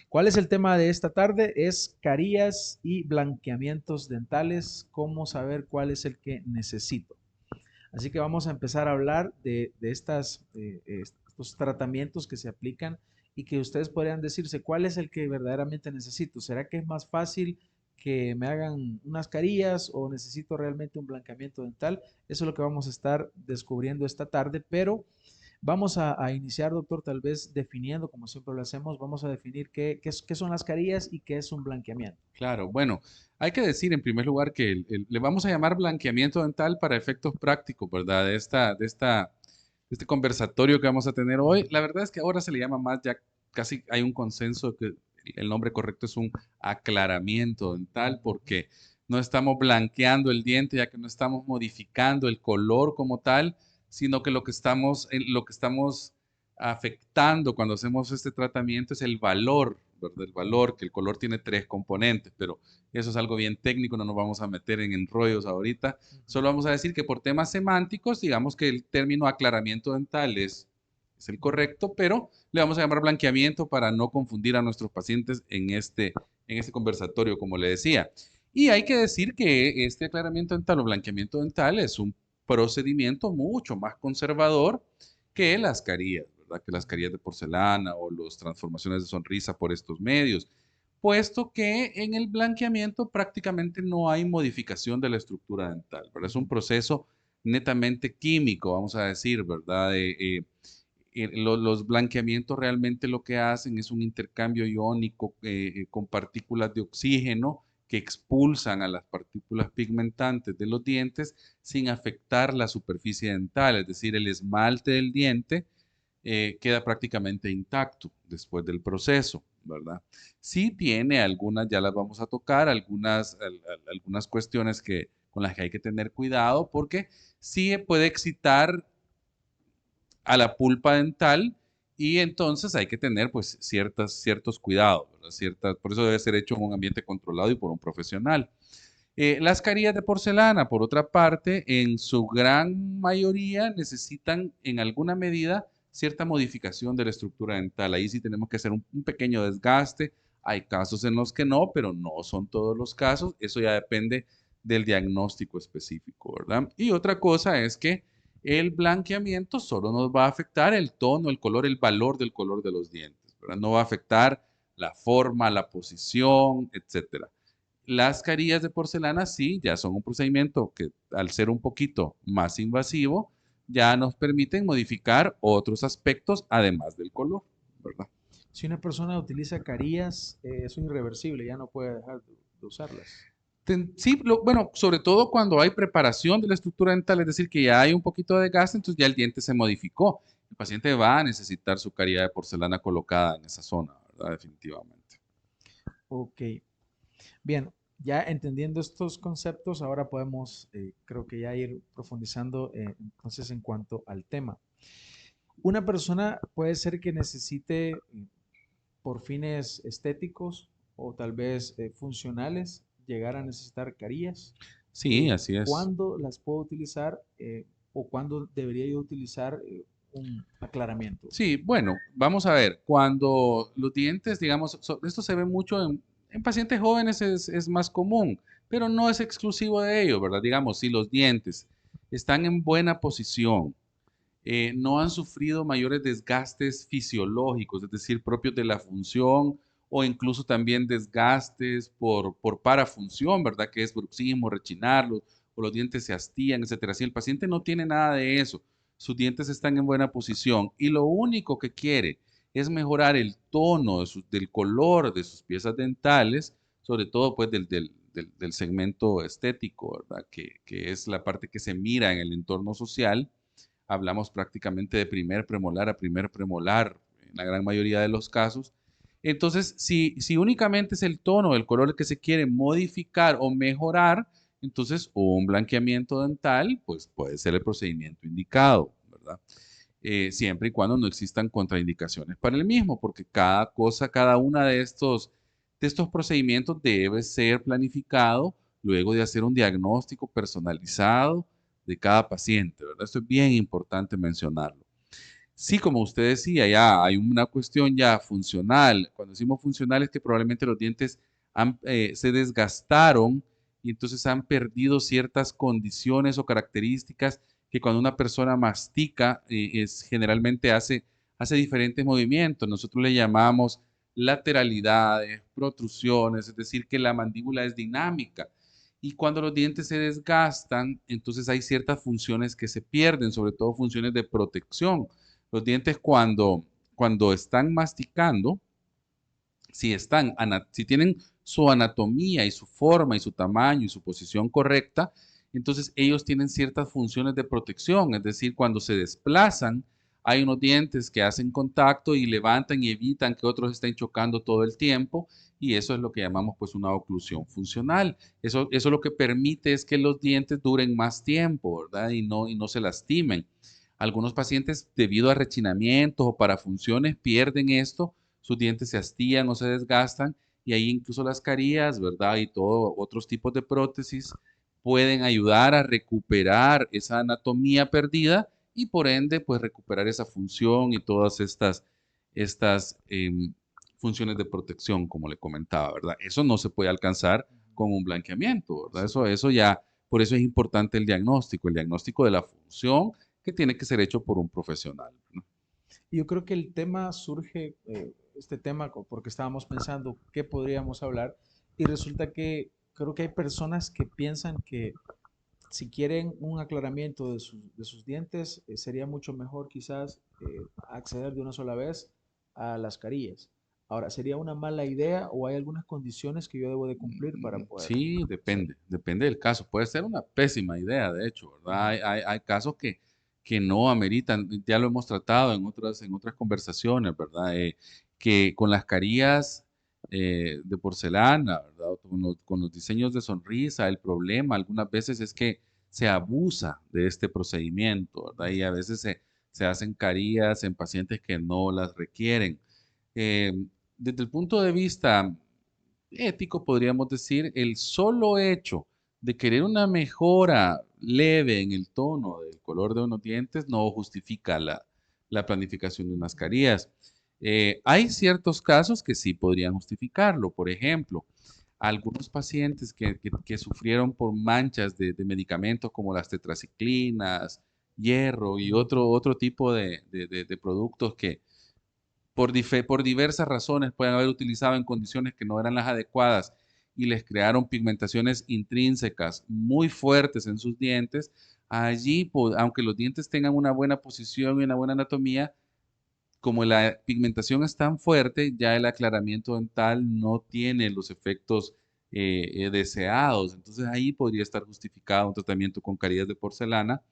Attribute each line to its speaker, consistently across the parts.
Speaker 1: ¿Cuál es el tema de esta tarde? Es carías y blanqueamientos dentales. ¿Cómo saber cuál es el que necesito? Así que vamos a empezar a hablar de estos tratamientos que se aplican y que ustedes podrían decirse cuál es el que verdaderamente necesito. ¿Será que es más fácil que me hagan unas carillas o necesito realmente un blanqueamiento dental? Eso es lo que vamos a estar descubriendo esta tarde, pero vamos a iniciar, doctor, tal vez definiendo, como siempre lo hacemos, vamos a definir qué son las carillas y qué es un blanqueamiento.
Speaker 2: Claro, bueno, hay que decir en primer lugar que le vamos a llamar blanqueamiento dental para efectos prácticos, ¿verdad? De este conversatorio que vamos a tener hoy. La verdad es que ahora se le llama más, ya casi hay un consenso que el nombre correcto es un aclaramiento dental porque no estamos blanqueando el diente, ya que no estamos modificando el color como tal, sino que lo que estamos afectando cuando hacemos este tratamiento es el valor, ¿verdad? El valor, que el color tiene tres componentes, pero eso es algo bien técnico, no nos vamos a meter en enrollos ahorita.
Speaker 1: Ujú.
Speaker 2: Solo vamos a decir que por temas semánticos, digamos que el término aclaramiento dental es el correcto, pero le vamos a llamar blanqueamiento para no confundir a nuestros pacientes en este conversatorio, como le decía. Y hay que decir que este aclaramiento dental o blanqueamiento dental es un procedimiento mucho más conservador que las carillas, ¿verdad? Que las carillas de porcelana o las transformaciones de sonrisa por estos medios, puesto que en el blanqueamiento prácticamente no hay modificación de la estructura dental, ¿verdad? Es un
Speaker 1: Ujú.
Speaker 2: proceso netamente químico, vamos a decir, ¿verdad? Los blanqueamientos realmente lo que hacen es un intercambio iónico con partículas de oxígeno que expulsan a las partículas pigmentantes de los dientes sin afectar la superficie dental, es decir, el esmalte del diente queda prácticamente intacto después del proceso, ¿verdad? Sí tiene algunas, ya las vamos a tocar, algunas cuestiones con las que hay que tener cuidado porque sí puede excitar a la pulpa dental y entonces hay que tener pues ciertos cuidados, ¿verdad? Por eso debe ser hecho en un ambiente controlado y por un profesional. Las carillas de porcelana, por otra parte, en su gran mayoría necesitan en alguna medida cierta modificación de la estructura dental. Ahí sí tenemos que hacer un pequeño desgaste. Hay casos en los que no, pero no son todos los casos. Eso ya depende del diagnóstico específico, ¿verdad? Y otra cosa es que el blanqueamiento solo nos va a afectar el tono, el color, el valor del color de los dientes, ¿verdad? No va a afectar la forma, la posición, etcétera. Las carillas de porcelana sí, ya son un procedimiento que al ser un poquito más invasivo, ya nos permiten modificar otros aspectos además del color, ¿verdad?
Speaker 1: Si una persona utiliza carillas, es irreversible, ya no puede dejar de usarlas.
Speaker 2: Sí, bueno, sobre todo cuando hay preparación de la estructura dental, es decir, que ya hay un poquito de desgaste, entonces ya el diente se modificó. El paciente va a necesitar su carilla de porcelana colocada en esa zona, ¿verdad? Definitivamente.
Speaker 1: Ok, bien, ya entendiendo estos conceptos, ahora podemos, creo que ya ir profundizando entonces en cuanto al tema. Una persona puede ser que necesite por fines estéticos o tal vez funcionales llegar a necesitar carillas.
Speaker 2: Sí, así es.
Speaker 1: ¿Cuándo las puedo utilizar o cuándo debería yo utilizar un aclaramiento?
Speaker 2: Sí, bueno, vamos a ver, cuando los dientes, digamos, esto se ve mucho en pacientes jóvenes es más común, pero no es exclusivo de ello, ¿verdad? Digamos, si los dientes están en buena posición, no han sufrido mayores desgastes fisiológicos, es decir, propios de la función o incluso también desgastes por parafunción, ¿verdad? Que es bruxismo, rechinarlos, o los dientes se hastían, etcétera. Si el paciente no tiene nada de eso, sus dientes están en buena posición y lo único que quiere es mejorar el tono del color de sus piezas dentales, sobre todo pues del segmento estético, ¿verdad? Que es la parte que se mira en el entorno social. Hablamos prácticamente de primer premolar a primer premolar en la gran mayoría de los casos. Entonces, si únicamente es el tono, el color que se quiere modificar o mejorar, entonces un blanqueamiento dental, pues puede ser el procedimiento indicado, ¿verdad? Siempre y cuando no existan contraindicaciones para el mismo, porque cada cosa, cada una de estos procedimientos debe ser planificado luego de hacer un diagnóstico personalizado de cada paciente, ¿verdad? Esto es bien importante mencionarlo. Sí, como usted decía, ya hay una cuestión ya funcional. Cuando decimos funcional es que probablemente los dientes se desgastaron y entonces han perdido ciertas condiciones o características que cuando una persona mastica, generalmente hace diferentes movimientos. Nosotros le llamamos lateralidades, protrusiones, es decir, que la mandíbula es dinámica. Y cuando los dientes se desgastan, entonces hay ciertas funciones que se pierden, sobre todo funciones de protección. Los dientes cuando están masticando, si tienen su anatomía y su forma y su tamaño y su posición correcta, entonces ellos tienen ciertas funciones de protección, es decir, cuando se desplazan, hay unos dientes que hacen contacto y levantan y evitan que otros estén chocando todo el tiempo, y eso es lo que llamamos pues una oclusión funcional. Eso lo que permite es que los dientes duren más tiempo, ¿verdad? Y no se lastimen. Algunos pacientes, debido a rechinamientos o para funciones, pierden esto, sus dientes se hastían o se desgastan, y ahí incluso las carías, ¿verdad? Y todos otros tipos de prótesis pueden ayudar a recuperar esa anatomía perdida y por ende, pues recuperar esa función y todas estas funciones de protección, como le comentaba, ¿verdad? Eso no se puede alcanzar con un blanqueamiento, ¿verdad?
Speaker 1: Sí.
Speaker 2: Eso ya, por eso es importante el diagnóstico de la función que tiene que ser hecho por un profesional, ¿no?
Speaker 1: Yo creo que el tema surge, este tema, porque estábamos pensando qué podríamos hablar y resulta que creo que hay personas que piensan que si quieren un aclaramiento de sus dientes, sería mucho mejor quizás acceder de una sola vez a las carillas. Ahora, ¿sería una mala idea o hay algunas condiciones que yo debo de cumplir para poder
Speaker 2: Sí,
Speaker 1: hacerlo?
Speaker 2: depende del caso. Puede ser una pésima idea, de hecho, ¿verdad? Hay casos que no ameritan, ya lo hemos tratado en otras conversaciones, ¿verdad? Que con las carillas de porcelana, ¿verdad? Con los diseños de sonrisa, el problema algunas veces es que se abusa de este procedimiento, ¿verdad? Y a veces se hacen carillas en pacientes que no las requieren. Eh, Desde el punto de vista ético, podríamos decir, el solo hecho de querer una mejora leve en el tono del color de unos dientes no justifica la planificación de unas carías. Hay ciertos casos que sí podrían justificarlo. Por ejemplo, algunos pacientes que sufrieron por manchas de medicamentos como las tetraciclinas, hierro y otro tipo de productos que por diversas razones pueden haber utilizado en condiciones que no eran las adecuadas y les crearon pigmentaciones intrínsecas muy fuertes en sus dientes, allí, aunque los dientes tengan una buena posición y una buena anatomía, como la pigmentación es tan fuerte, ya el aclaramiento dental no tiene los efectos deseados. Entonces ahí podría estar justificado un tratamiento con carillas de porcelana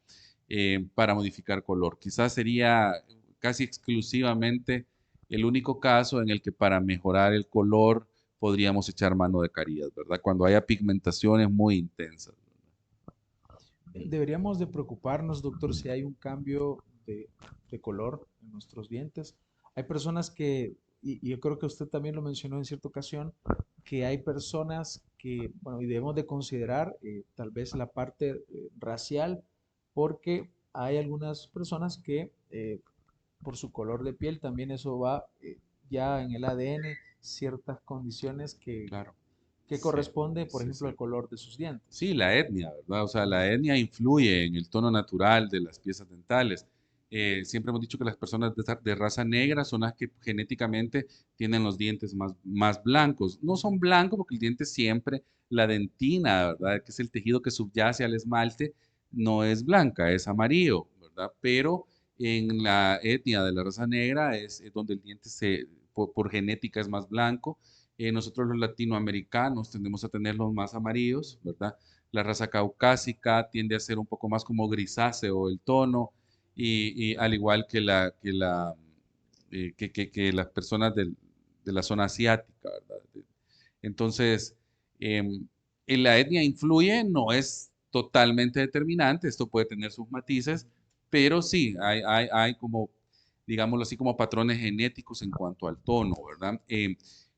Speaker 2: para modificar color. Quizás sería casi exclusivamente el único caso en el que para mejorar el color podríamos echar mano de carillas, ¿verdad? Cuando haya pigmentaciones muy intensas.
Speaker 1: Deberíamos de preocuparnos, doctor, si hay un cambio de color en nuestros dientes. Hay personas y yo creo que usted también lo mencionó en cierta ocasión, que hay personas que, bueno, y debemos de considerar tal vez la parte racial, porque hay algunas personas que por su color de piel también eso va ya en el ADN, ciertas condiciones
Speaker 2: Claro.
Speaker 1: que
Speaker 2: Sí,
Speaker 1: corresponde, por
Speaker 2: sí,
Speaker 1: ejemplo,
Speaker 2: sí.
Speaker 1: al color de sus dientes.
Speaker 2: Sí, la etnia, ¿verdad? O sea, la etnia influye en el tono natural de las piezas dentales. Siempre hemos dicho que las personas de raza negra son las que genéticamente tienen los dientes más blancos. No son blancos porque el diente siempre, la dentina, ¿verdad? Que es el tejido que subyace al esmalte, no es blanca, es amarillo, ¿verdad? Pero en la etnia de la raza negra es donde el diente por genética es más blanco. Nosotros los latinoamericanos tendemos a tenerlos más amarillos, ¿verdad? La raza caucásica tiende a ser un poco más como grisáceo el tono, y al igual que las personas de la zona asiática, ¿verdad? Entonces, em, en la etnia influye, no es totalmente determinante, esto puede tener sus matices, pero sí, hay como, digámoslo así, como patrones genéticos en cuanto al tono, ¿verdad?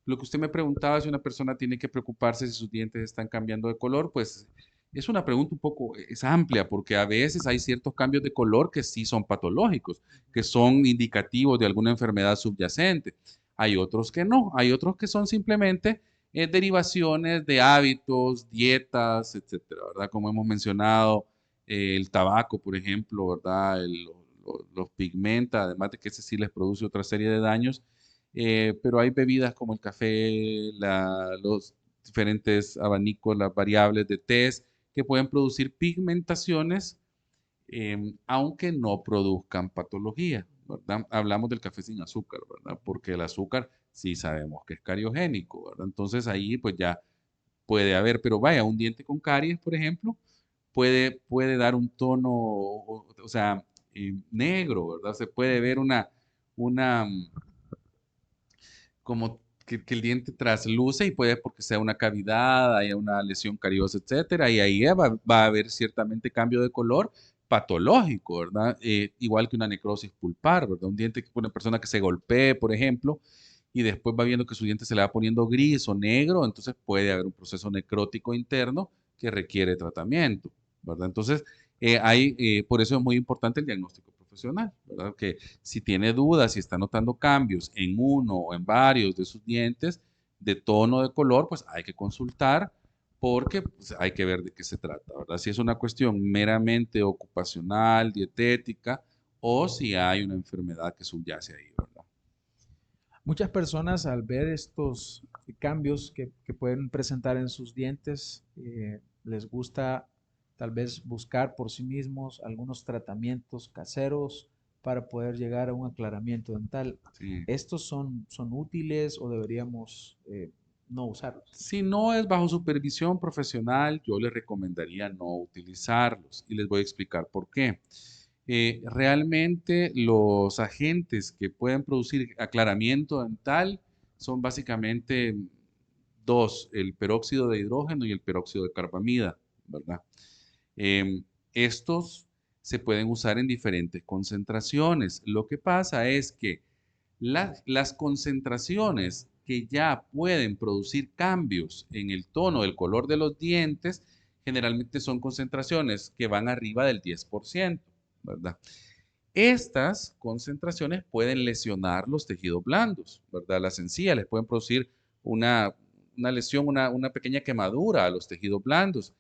Speaker 2: Lo que usted me preguntaba, si una persona tiene que preocuparse si sus dientes están cambiando de color, pues Es una pregunta un poco, es amplia, porque a veces hay ciertos cambios de color que sí son patológicos, que son indicativos de alguna enfermedad subyacente. Hay otros que no, hay otros que son simplemente derivaciones de hábitos, dietas, etcétera, ¿verdad? Como hemos mencionado, el tabaco, por ejemplo, ¿verdad? Los pigmenta, además de que ese sí les produce otra serie de daños, pero hay bebidas como el café, los diferentes abanicos, las variables de tés, que pueden producir pigmentaciones, aunque no produzcan patología, ¿verdad? Hablamos del café sin azúcar, ¿verdad? Porque el azúcar sí sabemos que es cariogénico, ¿verdad? Entonces ahí pues ya puede haber, pero vaya, un diente con caries, por ejemplo, puede dar un tono, o sea, negro, ¿verdad? Se puede ver una, como que el diente trasluce y puede porque sea una cavidad, haya una lesión cariosa, etcétera, y ahí va a haber ciertamente cambio de color patológico, ¿verdad? Igual que una necrosis pulpar, ¿verdad? Un diente que una persona que se golpee, por ejemplo, y después va viendo que su diente se le va poniendo gris o negro, entonces puede haber un proceso necrótico interno que requiere tratamiento, ¿verdad? Entonces, por eso es muy importante el diagnóstico profesional, ¿verdad? Que si tiene dudas, si está notando cambios en uno o en varios de sus dientes de tono de color, pues hay que consultar porque pues, hay que ver de qué se trata, ¿verdad? Si es una cuestión meramente ocupacional, dietética, o si hay una enfermedad que subyace ahí, ¿verdad?
Speaker 1: Muchas personas al ver estos cambios que pueden presentar en sus dientes, les gusta tal vez buscar por sí mismos algunos tratamientos caseros para poder llegar a un aclaramiento dental.
Speaker 2: Sí.
Speaker 1: ¿Estos son útiles o deberíamos no usarlos?
Speaker 2: Si no es bajo supervisión profesional, yo les recomendaría no utilizarlos y les voy a explicar por qué. Realmente los agentes que pueden producir aclaramiento dental son básicamente dos, el peróxido de hidrógeno y el peróxido de carbamida, ¿verdad? Estos se pueden usar en diferentes concentraciones. Lo que pasa es que las concentraciones que ya pueden producir cambios en el tono del color de los dientes, generalmente son concentraciones que van arriba del 10%, ¿verdad? Estas concentraciones pueden lesionar los tejidos blandos, ¿verdad? Las encías les pueden producir una, una lesión, una pequeña quemadura a los tejidos blandos.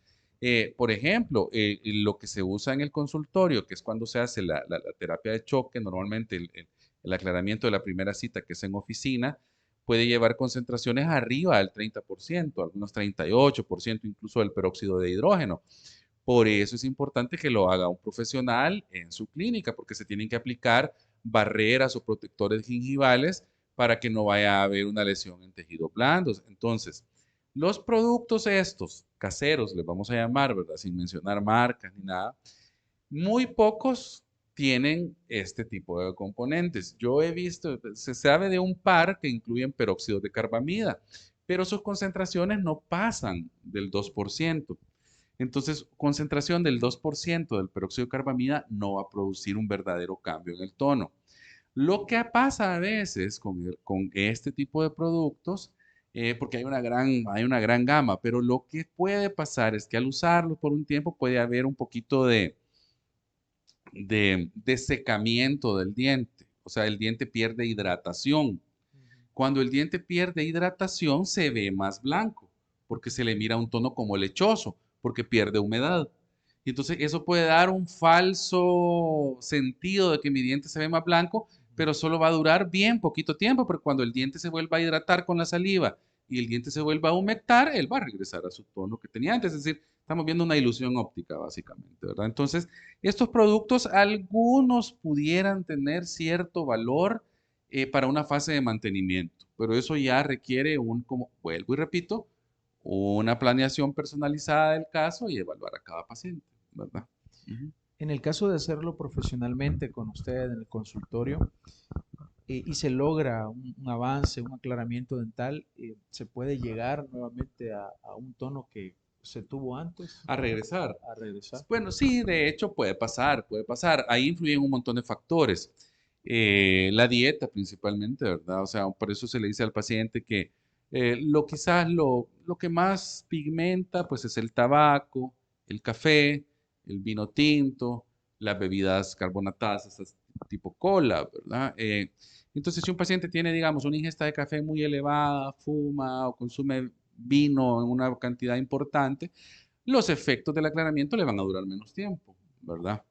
Speaker 2: Por ejemplo, lo que se usa en el consultorio, que es cuando se hace la terapia de choque, normalmente el aclaramiento de la primera cita, que es en oficina, puede llevar concentraciones arriba del 30%, algunos 38%, incluso del peróxido de hidrógeno. Por eso es importante que lo haga un profesional en su clínica, porque se tienen que aplicar barreras o protectores gingivales para que no vaya a haber una lesión en tejidos blandos. Entonces, los productos estos, caseros, les vamos a llamar, ¿verdad? Sin mencionar marcas ni nada, muy pocos tienen este tipo de componentes. Yo he visto, se sabe de un par que incluyen peróxido de carbamida, pero sus concentraciones no pasan del 2%. Entonces, concentración del 2% del peróxido de carbamida no va a producir un verdadero cambio en el tono. Lo que pasa a veces con este tipo de productos, porque hay una gran gama, pero lo que puede pasar es que al usarlo por un tiempo puede haber un poquito de secamiento del diente. O sea, el diente pierde hidratación. Cuando el diente pierde hidratación, se ve más blanco, porque se le mira un tono como lechoso, porque pierde humedad. Y entonces eso puede dar un falso sentido de que mi diente se ve más blanco, pero solo va a durar bien poquito tiempo, porque cuando el diente se vuelva a hidratar con la saliva y el diente se vuelva a humectar, él va a regresar a su tono que tenía antes. Es decir, estamos viendo una ilusión óptica, básicamente, ¿verdad? Entonces, estos productos, algunos pudieran tener cierto valor para una fase de mantenimiento, pero eso ya requiere como vuelvo y repito, una planeación personalizada del caso y evaluar a cada paciente, ¿verdad? Ujú.
Speaker 1: En el caso de hacerlo profesionalmente con usted en el consultorio y se logra un avance, un aclaramiento dental, se puede llegar nuevamente a un tono que se tuvo antes
Speaker 2: A regresar.
Speaker 1: a regresar.
Speaker 2: Bueno, sí, de hecho puede pasar, puede pasar. Ahí influyen un montón de factores. La dieta principalmente, ¿verdad? O sea, por eso se le dice al paciente que quizás lo que más pigmenta, pues es el tabaco, el café, el vino tinto, las bebidas carbonatadas, estas tipo cola, ¿verdad? Entonces, si un paciente tiene, digamos, una ingesta de café muy elevada, fuma o consume vino en una cantidad importante, los efectos del aclaramiento le van a durar menos tiempo, ¿verdad?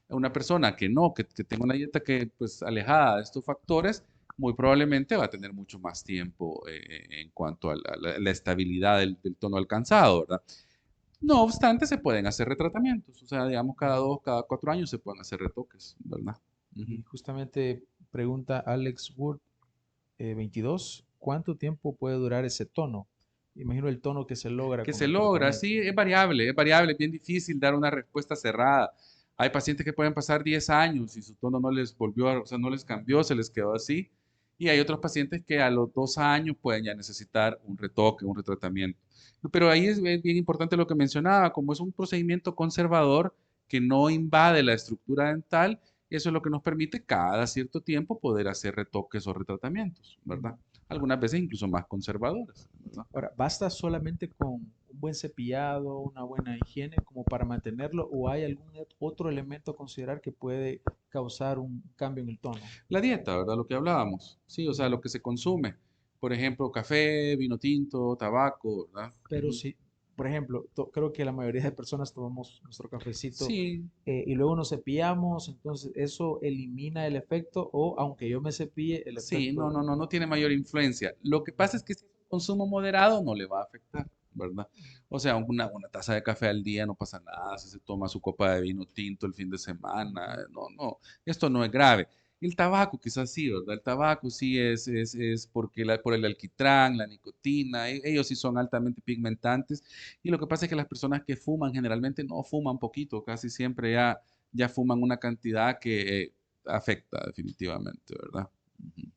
Speaker 2: Una persona que no, que tenga una dieta que, pues, alejada de estos factores, muy probablemente va a tener mucho más tiempo en cuanto a la estabilidad del tono alcanzado, ¿verdad? No obstante, se pueden hacer retratamientos, o sea, digamos, cada 2, cada 4 años se pueden hacer retoques, ¿verdad? Ujú.
Speaker 1: Y justamente pregunta Alex Wood 22, ¿cuánto tiempo puede durar ese tono? Imagino el tono que se logra
Speaker 2: Que
Speaker 1: con
Speaker 2: se
Speaker 1: el
Speaker 2: logra,
Speaker 1: tratamiento.
Speaker 2: sí, es variable, es bien difícil dar una respuesta cerrada. Hay pacientes que pueden pasar 10 años y su tono no les volvió, o sea, no les cambió, se les quedó así. Y hay otros pacientes que a los 2 años pueden ya necesitar un retoque, un retratamiento. Pero ahí es bien importante lo que mencionaba, como es un procedimiento conservador que no invade la estructura dental, eso es lo que nos permite cada cierto tiempo poder hacer retoques o retratamientos,
Speaker 1: Mm.
Speaker 2: ¿verdad? Algunas veces incluso más conservadores, ¿verdad?
Speaker 1: Ahora, ¿basta solamente con un buen cepillado, una buena higiene como para mantenerlo o hay algún otro elemento a considerar que puede causar un cambio en el tono?
Speaker 2: La dieta, ¿verdad? Lo que hablábamos, sí, o sea, lo que se consume. Por ejemplo, café, vino tinto, tabaco, ¿verdad?
Speaker 1: Pero
Speaker 2: Ujú.
Speaker 1: si, por ejemplo, creo que la mayoría de personas tomamos nuestro cafecito
Speaker 2: Sí,
Speaker 1: y luego nos cepillamos, entonces eso elimina el efecto o aunque yo me cepille, el
Speaker 2: sí, no,
Speaker 1: efecto...
Speaker 2: no, no, no tiene mayor influencia. Lo que pasa es que si es un consumo moderado no le va a afectar, ¿verdad? O sea, una taza de café al día no pasa nada, si se toma su copa de vino tinto el fin de semana, no, no, esto no es grave. El tabaco quizás sí, ¿verdad? El tabaco sí es porque por el alquitrán, la nicotina, ellos sí son altamente pigmentantes. Y lo que pasa es que las personas que fuman generalmente no fuman poquito, casi siempre ya fuman una cantidad que afecta definitivamente, ¿verdad? Ujú.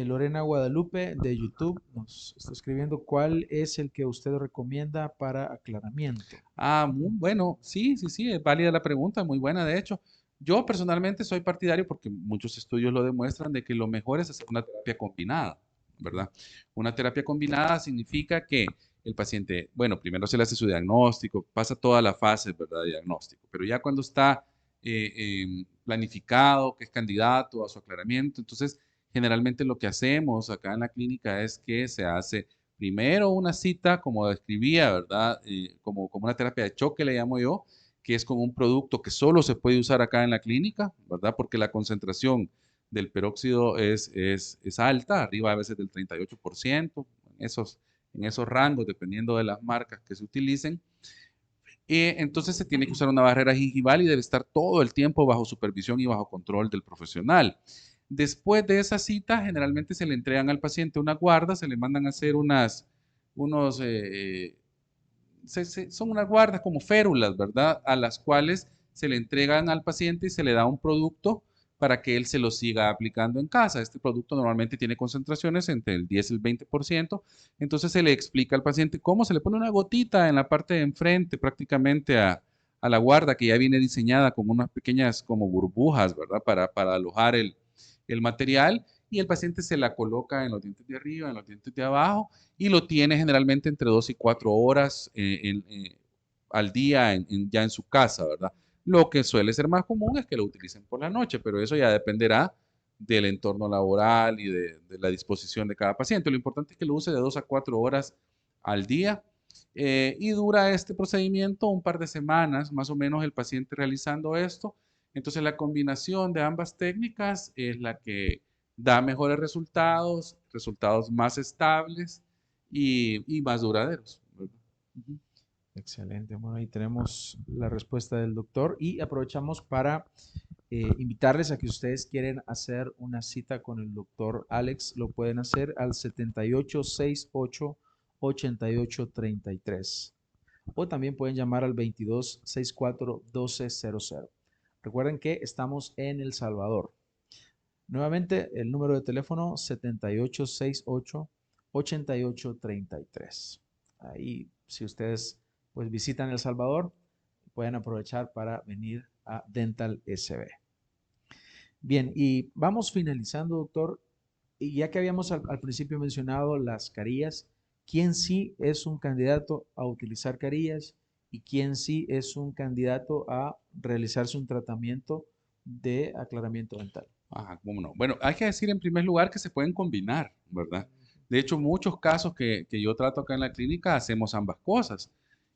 Speaker 1: Lorena Guadalupe de YouTube nos está escribiendo cuál es el que usted recomienda para aclaramiento.
Speaker 2: Bueno, sí, sí, sí, es válida la pregunta, muy buena, de hecho. Yo personalmente soy partidario, porque muchos estudios lo demuestran, de que lo mejor es hacer una terapia combinada, ¿verdad? Una terapia combinada significa que el paciente, bueno, primero se le hace su diagnóstico, pasa toda la fase, ¿verdad? De diagnóstico, pero ya cuando está planificado, que es candidato a su aclaramiento, entonces generalmente lo que hacemos acá en la clínica es que se hace primero una cita, como describía, ¿verdad? Como una terapia de choque, le llamo yo, que es con un producto que solo se puede usar acá en la clínica, ¿verdad? Porque la concentración del peróxido es alta, arriba a veces del 38%, en esos rangos, dependiendo de las marcas que se utilicen. Entonces se tiene que usar una barrera gingival y debe estar todo el tiempo bajo supervisión y bajo control del profesional. Después de esa cita, generalmente se le entregan al paciente una guarda, se le mandan a hacer unos, son unas guardas como férulas, ¿verdad? A las cuales se le entregan al paciente y se le da un producto para que él se lo siga aplicando en casa. Este producto normalmente tiene concentraciones entre el 10 y el 20%. Entonces se le explica al paciente cómo se le pone una gotita en la parte de enfrente, prácticamente a la guarda que ya viene diseñada con unas pequeñas como burbujas, ¿verdad? Para alojar el material y el paciente se la coloca en los dientes de arriba, en los dientes de abajo y lo tiene generalmente entre 2 y 4 horas al día ya en su casa, ¿verdad? Lo que suele ser más común es que lo utilicen por la noche, pero eso ya dependerá del entorno laboral y de la disposición de cada paciente. Lo importante es que lo use de 2 a 4 horas al día y dura este procedimiento un par de semanas, más o menos el paciente realizando esto. Entonces la combinación de ambas técnicas es la que da mejores resultados, resultados más estables y más duraderos, ¿verdad? Ujú.
Speaker 1: Excelente. Bueno, ahí tenemos la respuesta del doctor y aprovechamos para invitarles a que ustedes quieren hacer una cita con el doctor Alex, lo pueden hacer al 7868-8833 o también pueden llamar al 2264-1200. Recuerden que estamos en El Salvador. Nuevamente, el número de teléfono 7868-8833. Ahí, si ustedes pues visitan El Salvador, pueden aprovechar para venir a Dental SB. Bien, y vamos finalizando, doctor. Y ya que habíamos al principio mencionado las carillas, ¿quién sí es un candidato a utilizar carillas y quién sí es un candidato a realizarse un tratamiento de aclaramiento dental.
Speaker 2: Ajá, cómo no. Bueno, hay que decir en primer lugar que se pueden combinar, ¿verdad? De hecho, muchos casos que yo trato acá en la clínica hacemos ambas cosas,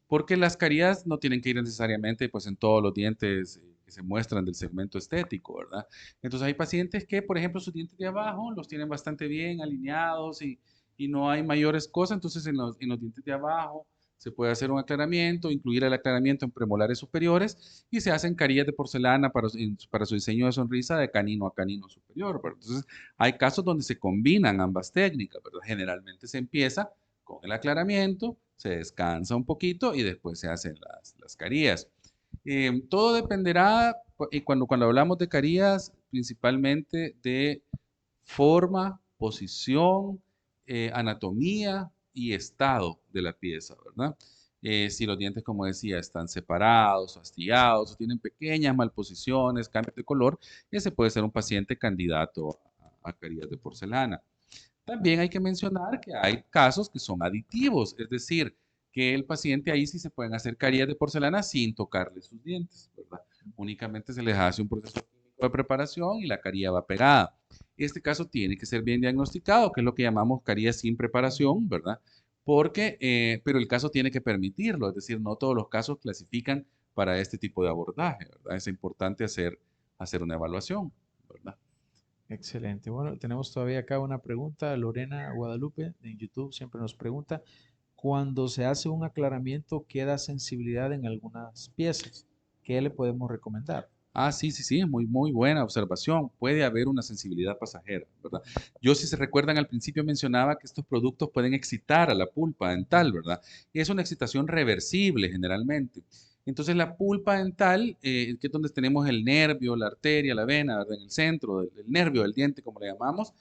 Speaker 2: porque las caries no tienen que ir necesariamente pues en todos los dientes que se muestran del segmento estético, ¿verdad? Entonces hay pacientes que, por ejemplo, sus dientes de abajo los tienen bastante bien alineados y no hay mayores cosas, entonces en los dientes de abajo se puede hacer un aclaramiento, incluir el aclaramiento en premolares superiores y se hacen carillas de porcelana para su diseño de sonrisa de canino a canino superior, ¿verdad? Entonces, hay casos donde se combinan ambas técnicas, ¿verdad? Generalmente se empieza con el aclaramiento, se descansa un poquito y después se hacen las carillas. Todo dependerá, y cuando hablamos de carillas, principalmente de forma, posición, anatomía y estado de la pieza, ¿verdad? Si los dientes, como decía, están separados, astillados, o tienen pequeñas malposiciones, cambios de color, ese puede ser un paciente candidato a caries de porcelana. También hay que mencionar que hay casos que son aditivos, es decir, que el paciente ahí sí se pueden hacer caries de porcelana sin tocarle sus dientes, ¿verdad? Únicamente se les hace un proceso químico de preparación y la carie va pegada. Este caso tiene que ser bien diagnosticado, que es lo que llamamos caries sin preparación, ¿verdad? Porque, pero el caso tiene que permitirlo, es decir, no todos los casos clasifican para este tipo de abordaje, ¿verdad? Es importante hacer una evaluación, ¿verdad?
Speaker 1: Excelente. Bueno, tenemos todavía acá una pregunta. Lorena Guadalupe en YouTube siempre nos pregunta, cuando se hace un aclaramiento queda sensibilidad en algunas piezas. ¿Qué le podemos recomendar?
Speaker 2: Ah, sí, sí, sí, muy, muy buena observación. Puede haber una sensibilidad pasajera, ¿verdad? Yo, si se recuerdan, al principio mencionaba que estos productos pueden excitar a la pulpa dental, ¿verdad? Y es una excitación reversible generalmente. Entonces, la pulpa dental, que es donde tenemos el nervio, la arteria, la vena, ¿verdad? En el centro del nervio del diente, como le llamamos,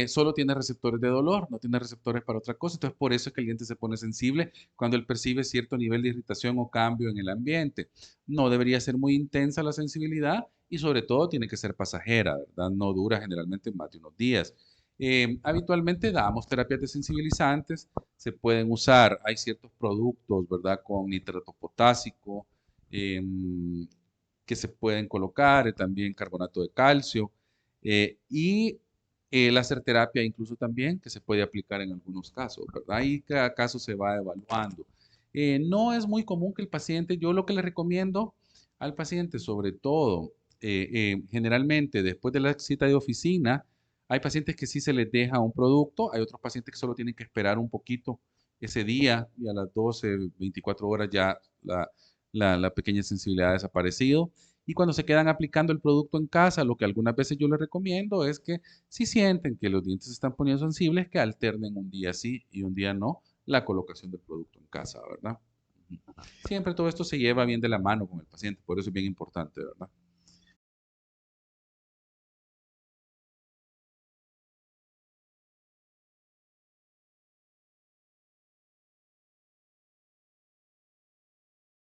Speaker 2: solo tiene receptores de dolor, no tiene receptores para otra cosa. Entonces, por eso es que el diente se pone sensible cuando él percibe cierto nivel de irritación o cambio en el ambiente. No debería ser muy intensa la sensibilidad y sobre todo tiene que ser pasajera, ¿verdad? No dura generalmente más de unos días. Habitualmente damos terapias desensibilizantes, se pueden usar, hay ciertos productos, ¿verdad? Con nitrato potásico que se pueden colocar, también carbonato de calcio y láser terapia incluso también que se puede aplicar en algunos casos, ¿verdad? Ahí cada caso se va evaluando. No es muy común que el paciente, yo lo que le recomiendo al paciente, sobre todo, generalmente después de la cita de oficina, hay pacientes que sí se les deja un producto, hay otros pacientes que solo tienen que esperar un poquito ese día y a las 12, 24 horas ya la pequeña sensibilidad ha desaparecido. Y cuando se quedan aplicando el producto en casa, lo que algunas veces yo les recomiendo es que si sienten que los dientes se están poniendo sensibles, que alternen un día sí y un día no la colocación del producto en casa, ¿verdad? Siempre todo esto se lleva bien de la mano con el paciente, por eso es bien importante, ¿verdad?